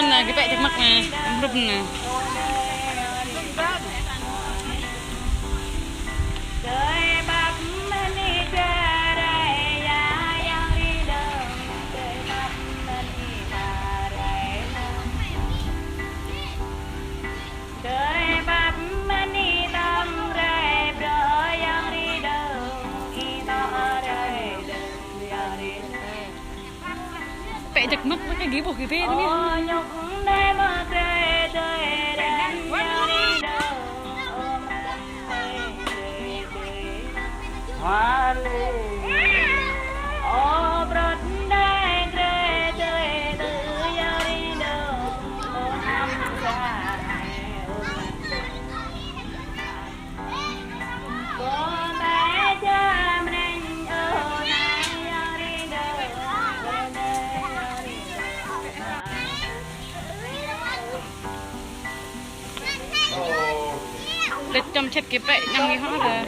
Anh này cái vẽ chắc mắt nè, em rụp nè. Vẽ chắc mắt với cái ghế bộ cái vẽ đó nghe. Để chăm chết cái vẽ nhằm cái hóa là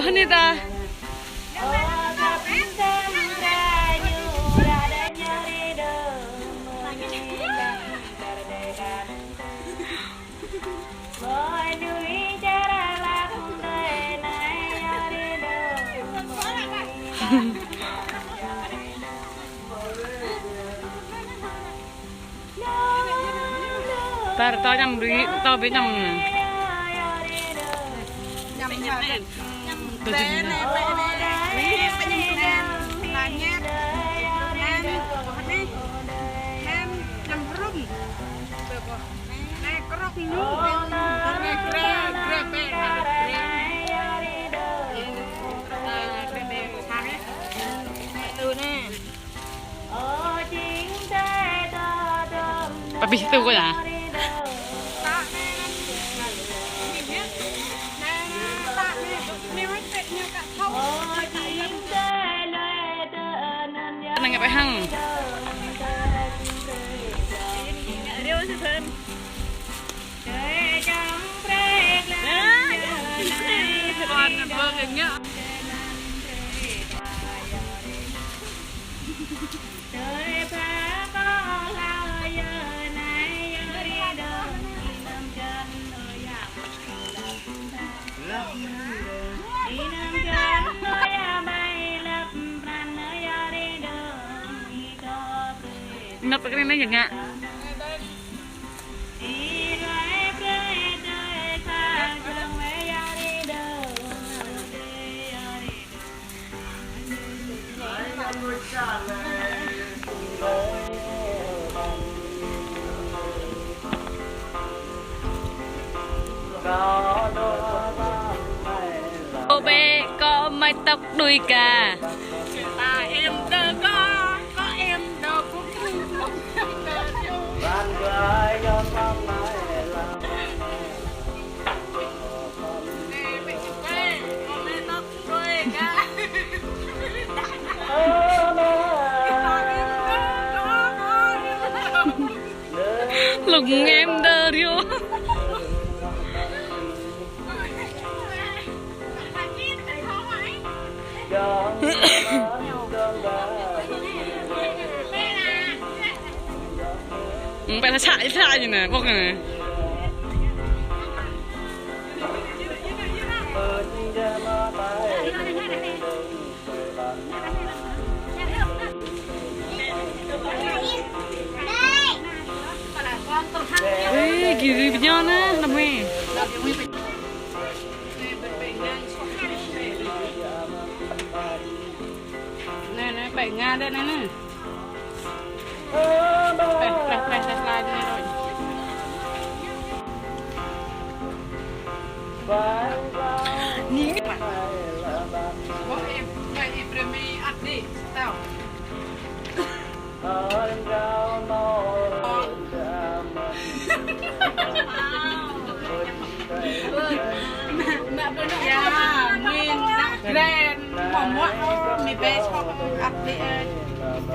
Honey ta. Tao nhầm đi, tao biết nhầm. Tôi Bé này, là nhát em nằm rung nè có róc nhú nè kre bé từ nè bà biết tôi có à? Anh nghe bài hăng. ngập cái này chẳng ạ. Cô bé có mái tóc đuôi cà. Ta em đơ có em đơ cũng lục em đơ điêu. Bạn là chạy như này bốc này. Ê, kỳ gì với nhau nè, làm mẹ. Nè, 7 ngàn đây nè. Đây slide đây rồi. Ní các bạn. Có em, đây em premi ăn đi, tao. Dạ, mình ren, mỏng quá, mình bé cho ăn đi.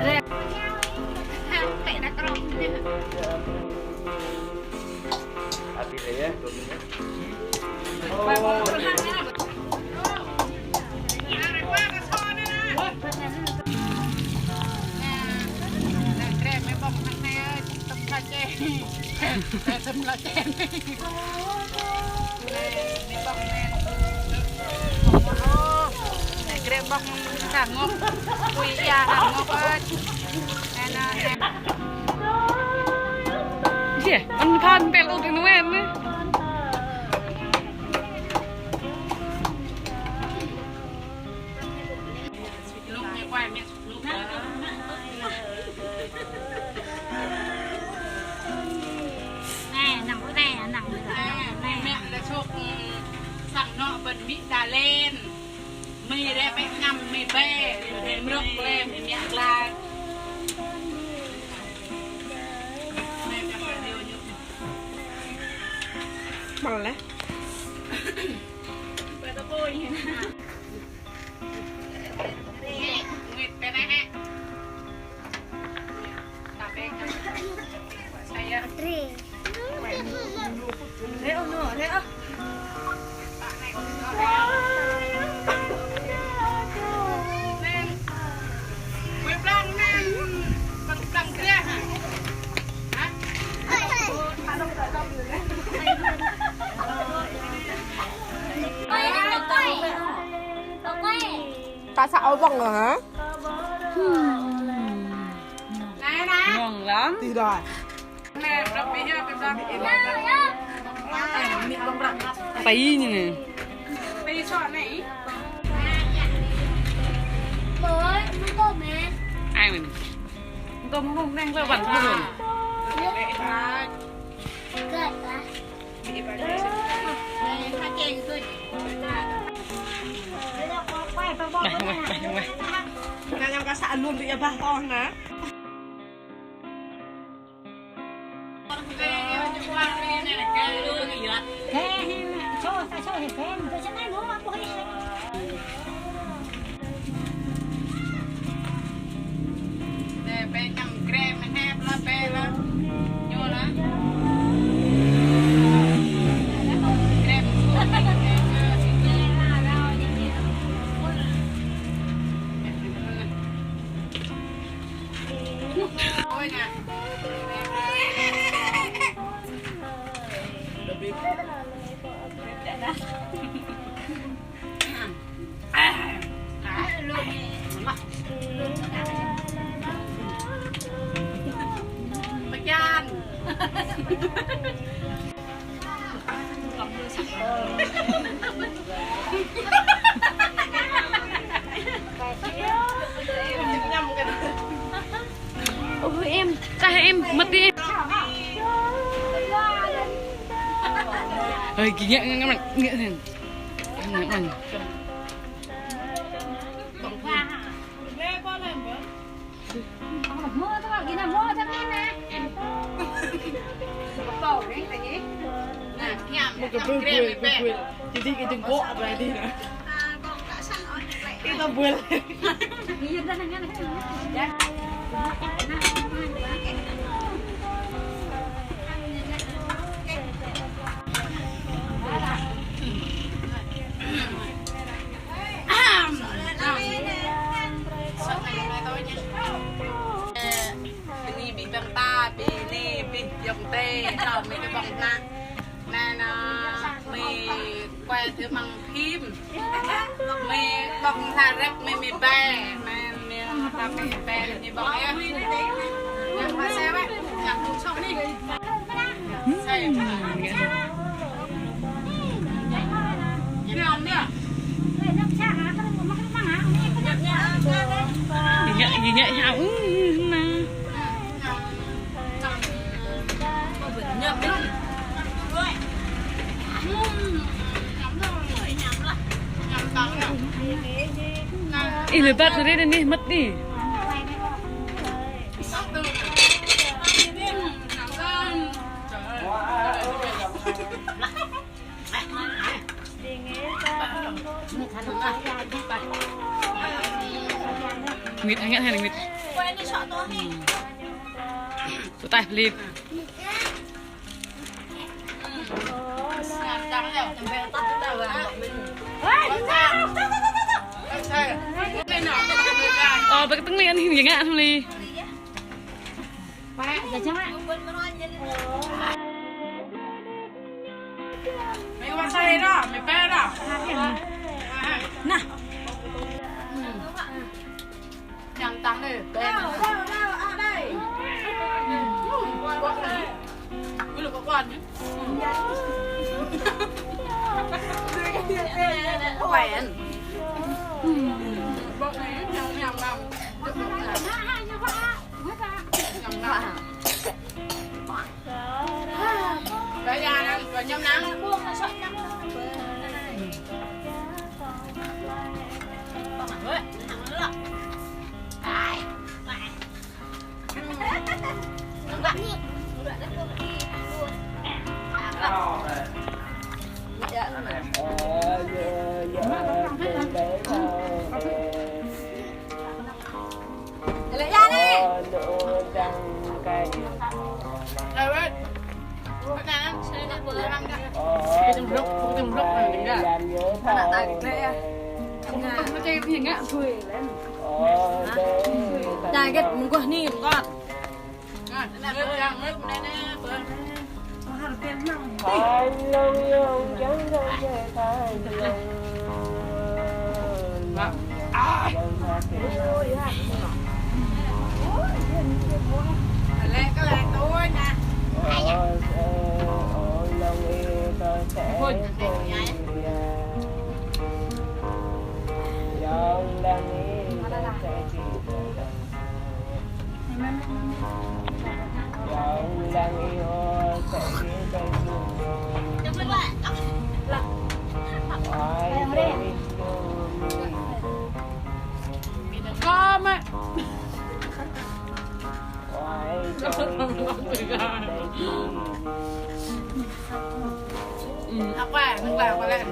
Ren. Tệ đã có bọc thằng ngốc quỳ già thằng ngốc em gì anh phan bèo từ nó em ấy lúc nghe quay mẹ lúc nè nằm cái này nằm mẹ là chụp sẵn nọ bật bị đà lên mì đây phải ngâm mì bê để mực lên để mẹ là mẹ phải điều như bằng lá phải tao bôi như thế nào nguyệt cái này ha tập em say á thế ông nữa thế á bạn này còn nữa ta sợ vòng rồi hả? Nè ngon lắm. Đi rồi. Nè, đập bị ha, cái đó tí như này. Tí chọn này. Mới tôm nè. Ai mình? Tôm không đang ra vặt luôn rồi. Nè em cá sạn luôn bị ba con nè. Nè, bé nhầm gram mà hẹp là bé là vô là ôi nè Ôi em, ra em, mất đi em. Ơi, kì nhẹ ngắm mặt, nghĩa thằng. Ngắm mặt. Mơ các bạn kia là mơ cho em nè. Bầu đấy phải nhỉ? Nè, nhảm Một cái bươi bươi bươi bươi. Chỉ đi cái từng gỗ này đi nữa. Cái tao bươi lên. Nhìn ra thằng này. Ini bị băng ta, bị đi, bị dòng tê, rồi mình cái bóng nặng. Nè mình quay thứ bằng phim. Mình bóng ra rắc mình bè, mình ta mình bè là mình bóng em. Nhằm qua xe vậy, nhằm cùng sống đi. Xe không nữa. Gì nhẹ hảo. Nhậm lắm. Nhậm tặng nào. Ý lửa bật rồi đấy đi, mất đi. Sắp từ. Nguyệt anh hay là Nguyệt. Quên đi sợ tôi. Tụi tay lên. Trắng rồi, thằng bé tắt đầu rồi. Bác tưng lên thì ngã thôi đi. Giờ chắc ạ. Mày qua xe đó, mày bé đó. Nè. Nhằm tặng đi, bé nào. Đây. Cứ là có con nhé. Khỏe. Bọc này nhằm nhằm vào. Nhằm vào. Bây giờ nè, rồi nhâm nắng. Buông là sợ nhắm. Lấy ra đi. Đây vậy. Cái này nó sẽ lên vừa ăn cả. Cái trong lúc này đứng ra. Là tại cái này. Nó chơi cái gì ngã thôi lên. Đây cái muốn qua ni con. Cái này vừa ăn hết đây nè, vừa. Lên cái làng tôi nè. Thôi. Con mày. Học qua, đừng vào qua lên.